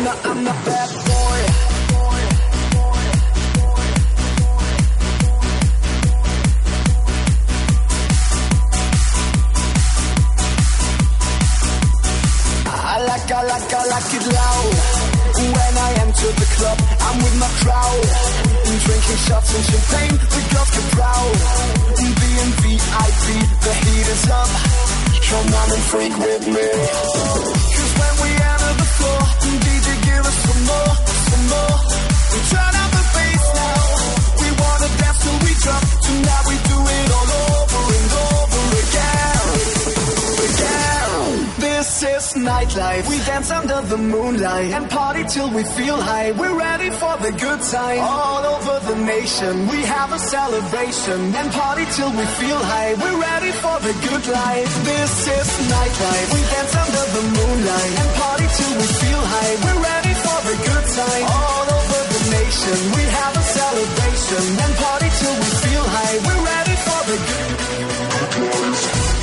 I'm the bad boy. I like it loud. When I enter the club, I'm with my crowd. Drinking shots and champagne, the girls get proud. Being VIP, the heat is up. Come on and freak with me. Cause when we enter the floor, DJ give us some more, some more. We turn up the bass now. We wanna dance till we drop. Tonight we do it all over and over again. This is nightlife. We dance under the moonlight and party till we feel high. We're ready for the good time. All over the nation, we have a celebration and party till we feel high. We're ready for the good life. This is nightlife. We dance under the moonlight and party till we feel high. We're ready for the good time. All over the nation, we have a celebration and party till we feel high. We're ready for the good life.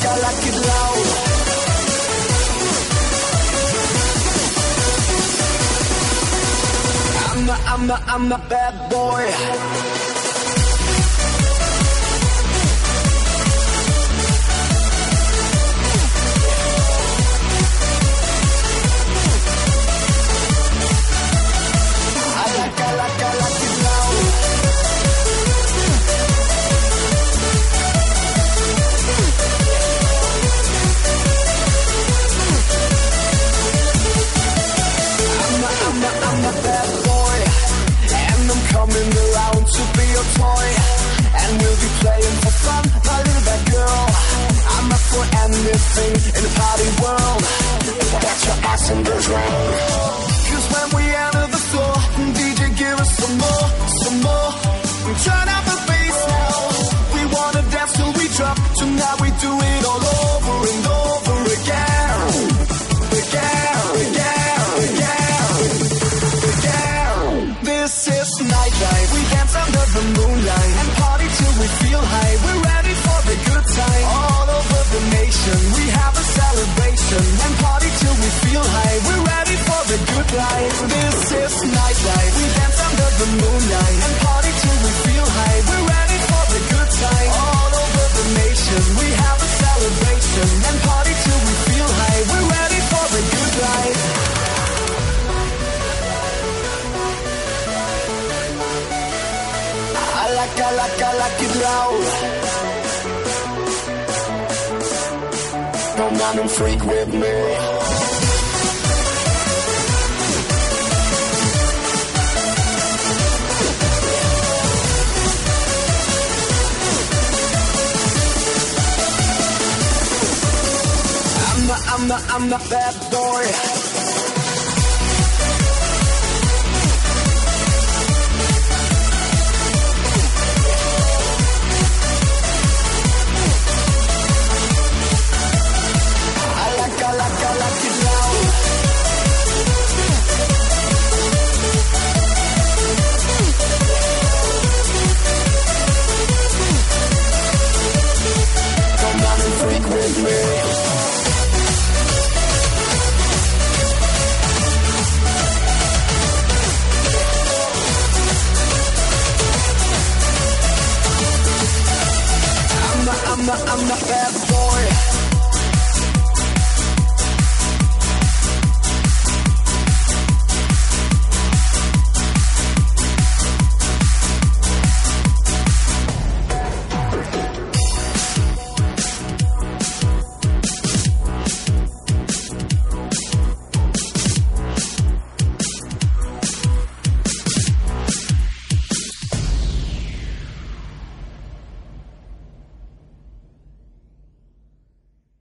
I like it loud. I'm the bad boy. I like it loud. I'm a bad boy, and I'm coming around to be your toy, and we'll be playing for fun, my little bad girl. I'm up for anything in the party world. Get your ass in the drum. Cause when we enter the floor, DJ give us some more, some more. We turn up the bass now. We wanna dance till we drop. Tonight we do it all over and over again. This is nightlife. We dance under the moonlight and party till we feel high. We're ready for the good time. All over the nation, we have a celebration and party till we feel high. We're ready for the good life. This is nightlife. We dance under the moonlight and party till we feel high. We're ready for the good time. All over the nation, we have a celebration and party till we feel high. We're ready for the good life. I like it loud. Come on and freak with me. I'm the bad boy. I like it loud. Come on and freak with me. I'm the bad boy.